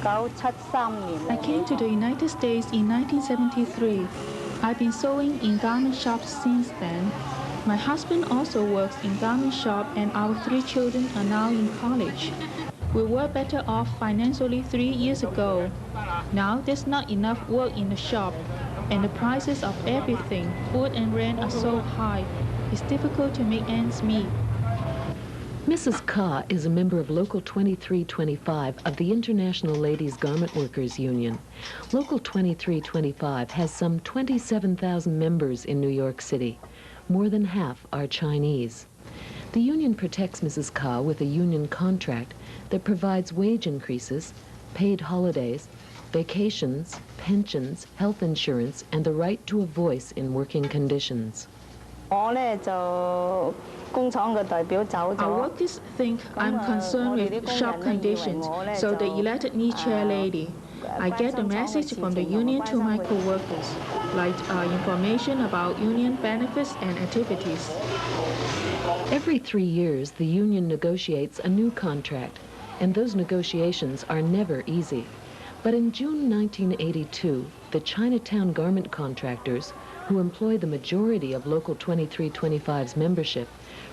I came to the United States in 1973. I've been sewing in garment shops since then. My husband also works in garment shop and our 3 children are now in college. We were better off financially 3 years ago. Now there's not enough work in the shop, and the prices of everything, food and rent, are so high. It's difficult to make ends meet. Mrs. Ka is a member of Local 2325 of the International Ladies Garment Workers Union. Local 2325 has some 27,000 members in New York City. More than half are Chinese. The union protects Mrs. Ka with a union contract that provides wage increases, paid holidays, vacations, pensions, health insurance, and the right to a voice in working conditions. Our workers think I'm concerned with shop conditions, so they elected me chair lady. I get the message from the union to my co-workers, like information about union benefits and activities. Every 3 years, the union negotiates a new contract, and those negotiations are never easy. But in June 1982, the Chinatown garment contractors, who employ the majority of Local 2325's membership,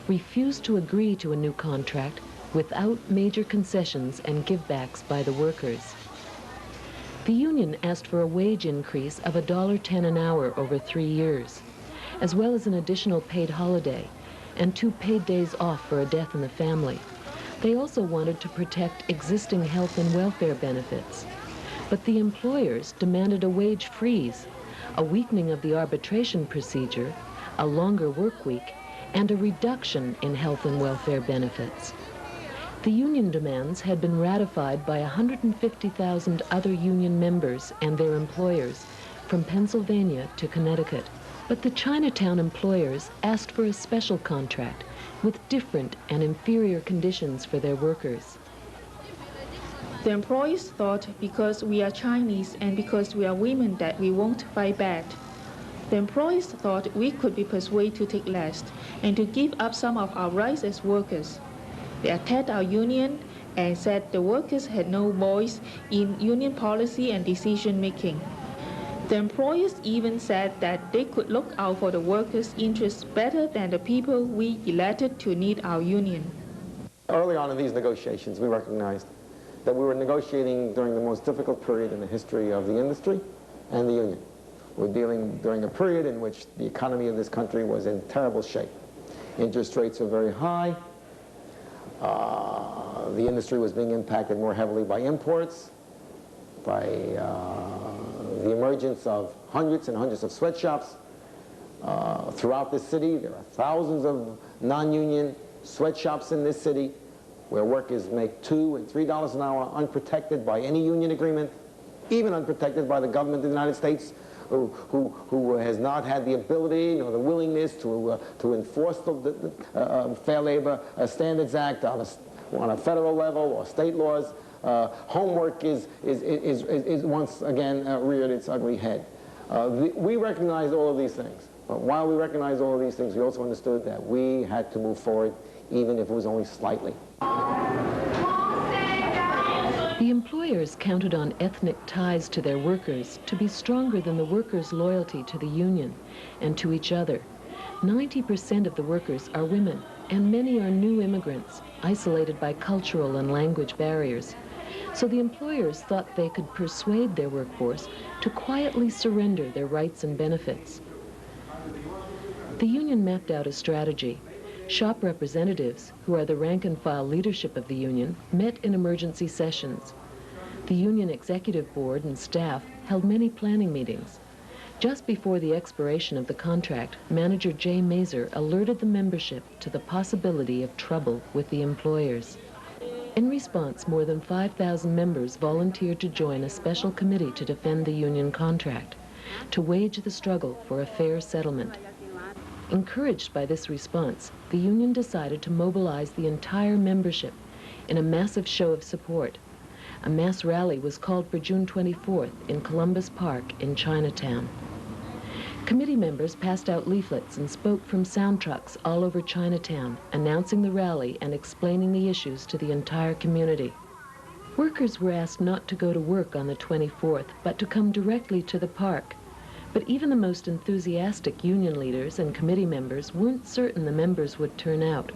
refused to agree to a new contract without major concessions and givebacks by the workers. The union asked for a wage increase of $1.10 an hour over 3 years, as well as an additional paid holiday and 2 paid days off for a death in the family. They also wanted to protect existing health and welfare benefits. But the employers demanded a wage freeze, a weakening of the arbitration procedure, a longer work week, and a reduction in health and welfare benefits. The union demands had been ratified by 150,000 other union members and their employers from Pennsylvania to Connecticut. But the Chinatown employers asked for a special contract with different and inferior conditions for their workers. The employees thought because we are Chinese and because we are women that we won't fight back. The employees thought we could be persuaded to take less and to give up some of our rights as workers. They attacked our union and said the workers had no voice in union policy and decision making. The employers even said that they could look out for the workers' interests better than the people we elected to lead our union. Early on in these negotiations, we recognized that we were negotiating during the most difficult period in the history of the industry and the union. We're dealing during a period in which the economy of this country was in terrible shape. Interest rates were very high. The industry was being impacted more heavily by imports, by the emergence of hundreds and hundreds of sweatshops throughout the city. There are thousands of non-union sweatshops in this city where workers make $2 and $3 an hour unprotected by any union agreement, even unprotected by the government of the United States, who has not had the ability nor the willingness to enforce the Fair Labor Standards Act on a federal level or state laws. Homework is once again reared its ugly head. We recognize all of these things, but while we recognize all of these things, we also understood that we had to move forward, even if it was only slightly. The employers counted on ethnic ties to their workers to be stronger than the workers' loyalty to the union and to each other. 90% of the workers are women, and many are new immigrants, isolated by cultural and language barriers. So the employers thought they could persuade their workforce to quietly surrender their rights and benefits. The union mapped out a strategy. Shop representatives, who are the rank-and-file leadership of the union, met in emergency sessions. The union executive board and staff held many planning meetings. Just before the expiration of the contract, manager Jay Mazer alerted the membership to the possibility of trouble with the employers. In response, more than 5,000 members volunteered to join a special committee to defend the union contract, to wage the struggle for a fair settlement. Encouraged by this response, the union decided to mobilize the entire membership in a massive show of support. A mass rally was called for June 24th in Columbus Park in Chinatown. Committee members passed out leaflets and spoke from sound trucks all over Chinatown, announcing the rally and explaining the issues to the entire community. Workers were asked not to go to work on the 24th, but to come directly to the park. But even the most enthusiastic union leaders and committee members weren't certain the members would turn out.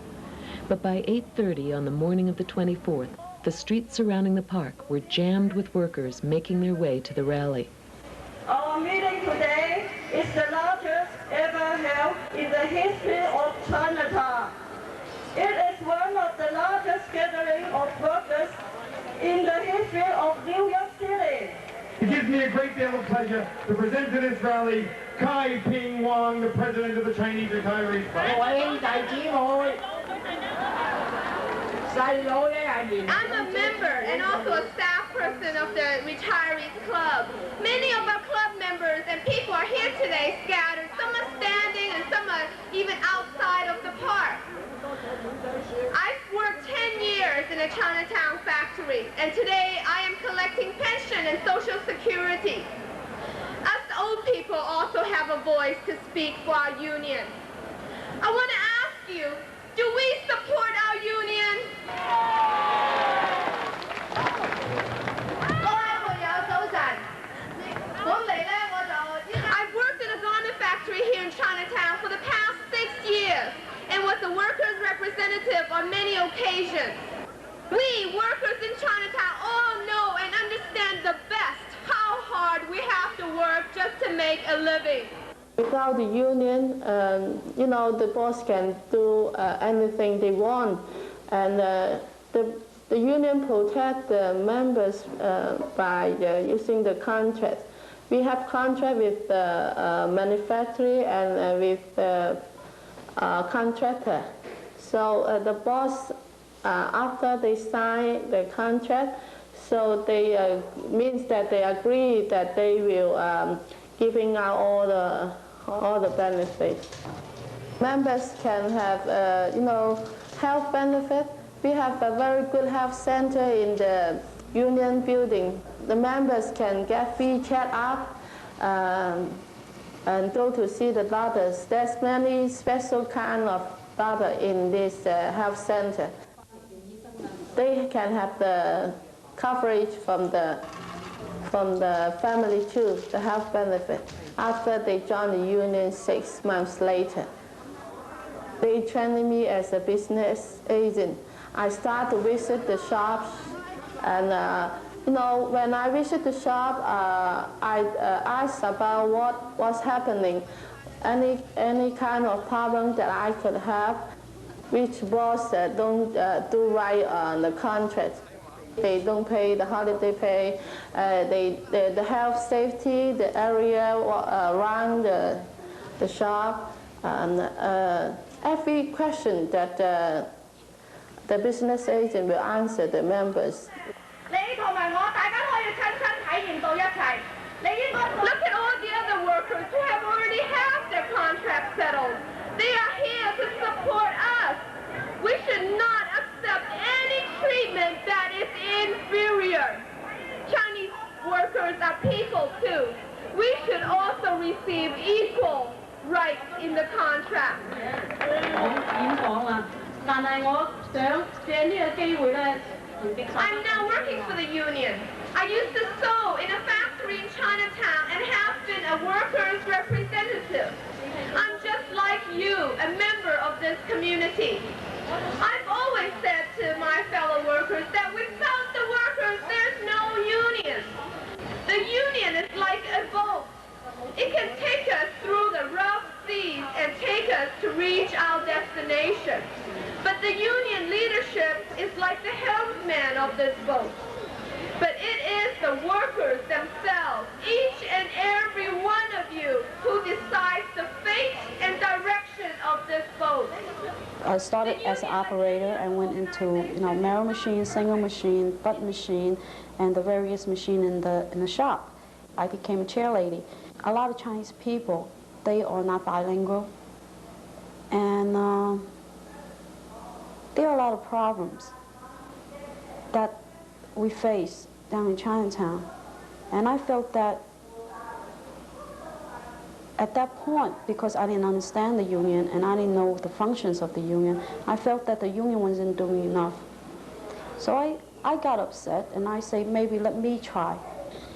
But by 8:30 on the morning of the 24th, the streets surrounding the park were jammed with workers making their way to the rally. Our meeting today is the largest ever held in the history of Chinatown. It is one of the largest gatherings of workers in the history of New York City. It gives me a great deal of pleasure to present to this rally Kai Ping Wang, the president of the Chinese Retirees Party. I'm a member and also a staff person of the Retirees Club. Many of our club members and people are here today scattered. Some are standing and some are even outside of the park. I've worked 10 years in a Chinatown factory, and today I am collecting pension and Social Security. Us old people also have a voice to speak for our union. I want to ask you, do we support our union? I've worked in a garment factory here in Chinatown for the past 6 years and was a workers' representative on many occasions. We, workers in Chinatown, all know and understand the best how hard we have to work just to make a living. Without the union, the boss can do anything they want, and the union protect the members by using the contract. We have contract with the manufacturer and with the contractor. So the boss, after they sign the contract, so they means that they agree that they will giving out all the benefits. Members can have health benefits. We have a very good health center in the union building. The members can get free check-up and go to see the doctors. There's many special kind of doctor in this health center. They can have the coverage from the family too, the health benefit, after they join the union 6 months later. They trained me as a business agent. I start to visit the shops, and when I visit the shop, I ask about what was happening, any kind of problem that I could have, which boss don't do right on the contract. They don't pay the holiday pay, the health safety, the area around the shop, and every question that the business agent will answer the members. Look at all the other workers who have already had their contracts settled. They are here to support us. We should not accept any treatment that is inferior. Chinese workers are people too. We should also receive equal rights in the contract. I'm now working for the union. I used to sew in a factory in Chinatown and have been a workers' representative. I'm just like you, a member of this community. I've always said to my fellow workers that without the workers, there's no union. The union is like a boat. It can take us through the rough seas and take us to reach our destination. But the union leadership is like the helmsman of this boat. But it is the workers themselves, each and every one of you, who decides the fate and direction of this boat. I started as an operator and went into mirror machine, single machine, butt machine, and the various machine in the shop. I became a chair lady. A lot of Chinese people, they are not bilingual, and there are a lot of problems that we face down in Chinatown. And I felt that at that point, because I didn't understand the union and I didn't know the functions of the union, I felt that the union wasn't doing enough. So I got upset and I say, maybe let me try.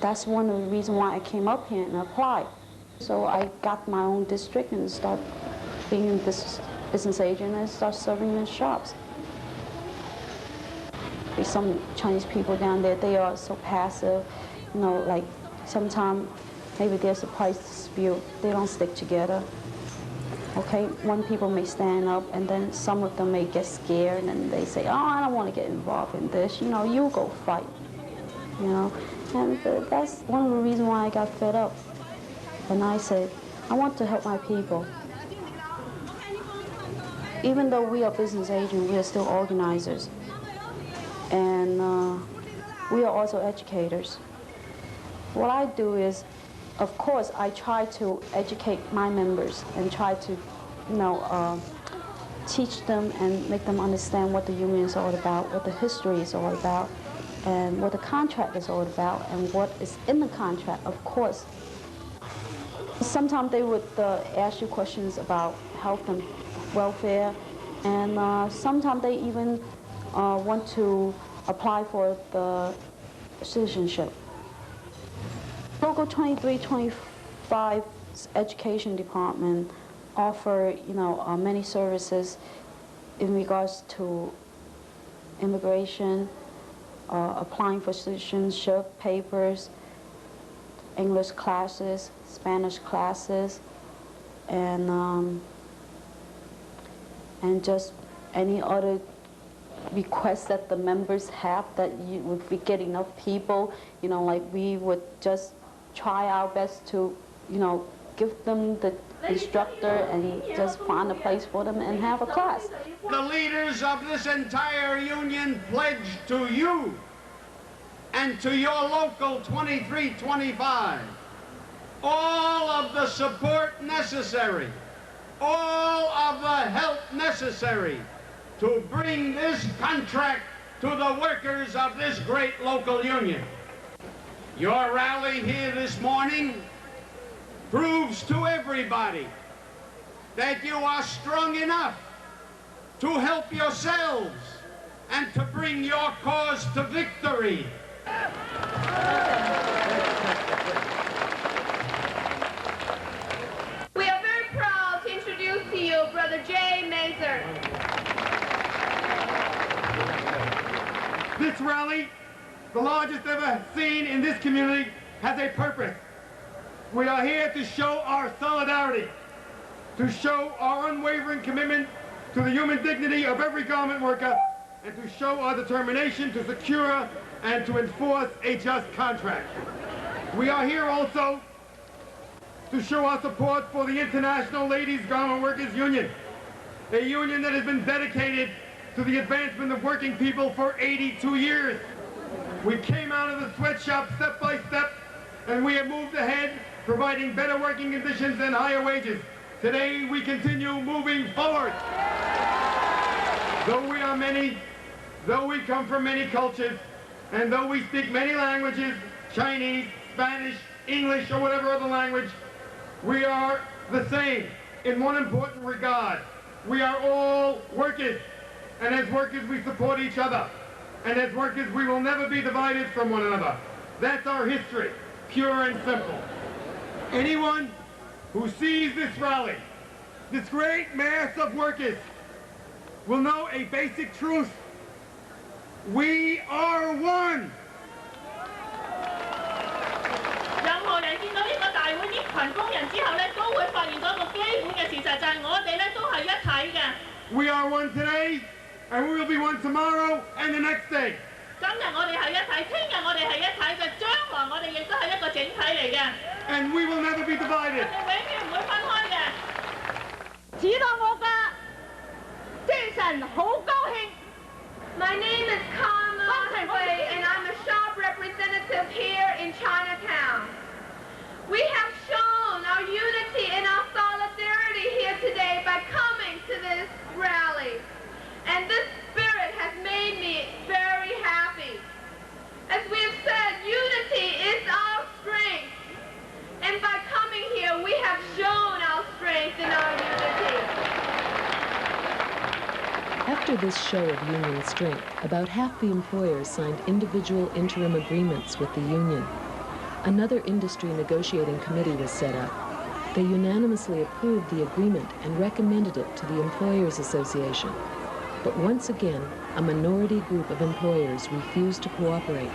That's one of the reasons why I came up here and applied. So I got my own district and started being a business agent and start serving in shops. There's some Chinese people down there, they are so passive, you know, like sometimes maybe there's a price dispute, they don't stick together. Okay, one people may stand up and then some of them may get scared and they say, oh, I don't want to get involved in this, you know, you go fight, you know. And that's one of the reasons why I got fed up. And I said, I want to help my people. Even though we are business agents, we are still organizers. And we are also educators. What I do is, of course, I try to educate my members and try to, you know, teach them and make them understand what the union is all about, what the history is all about, and what the contract is all about, and what is in the contract, of course. Sometimes they would ask you questions about health and welfare, and sometimes they even want to apply for the citizenship. Local 2325's education department offer, you know, many services in regards to immigration, applying for citizenship papers, English classes, Spanish classes, and just any other requests that the members have that you would we get enough people, you know, like we would just try our best to, you know, give them the instructor and just find a place for them and have a class. The leaders of this entire union pledge to you and to your local 2325 all of the support necessary, all of the help necessary to bring this contract to the workers of this great local union. Your rally here this morning proves to everybody that you are strong enough to help yourselves and to bring your cause to victory. We are very proud to introduce to you Brother Jay Mazer. This rally, the largest ever seen in this community, has a purpose. We are here to show our solidarity, to show our unwavering commitment to the human dignity of every garment worker, and to show our determination to secure and to enforce a just contract. We are here also to show our support for the International Ladies Garment Workers Union, a union that has been dedicated to the advancement of working people for 82 years. We came out of the sweatshop step by step, and we have moved ahead, providing better working conditions and higher wages. Today, we continue moving forward. Though we are many, though we come from many cultures, and though we speak many languages, Chinese, Spanish, English, or whatever other language, we are the same in one important regard. We are all workers, and as workers we support each other. And as workers we will never be divided from one another. That's our history, pure and simple. Anyone who sees this rally, this great mass of workers, will know a basic truth. We are one. 任何人見到呢個大會呢群工人之後咧，都會發現咗一個基本嘅事實，就係我哋咧都係一體嘅。We are one today, and we will be one tomorrow and the next day. 今日我哋係一體，聽日我哋係一體嘅，將來我哋亦都係一個整體嚟嘅。And we will never be divided. 我哋永遠唔會分開嘅。指導我嘅精神好高興。 My name is Karma Wei, and I'm a shop representative here in Chinatown. We have shown our unity and our solidarity here today by coming to this rally. And this spirit has made me very happy. As we have said, unity is our strength. And by coming here, we have shown our strength and our unity. After honor this show of union strength, about half the employers signed individual interim agreements with the union. Another industry negotiating committee was set up. They unanimously approved the agreement and recommended it to the Employers Association. But once again, a minority group of employers refused to cooperate.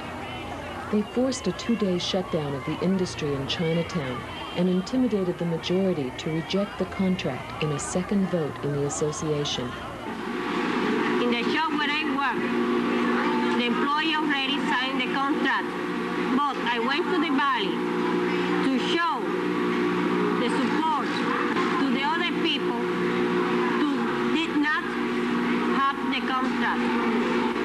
They forced a 2-day shutdown of the industry in Chinatown and intimidated the majority to reject the contract in a second vote in the association. In the shop where I work, the employer already signed the contract, but I went to the valley to show the support to the other people who did not have the contract.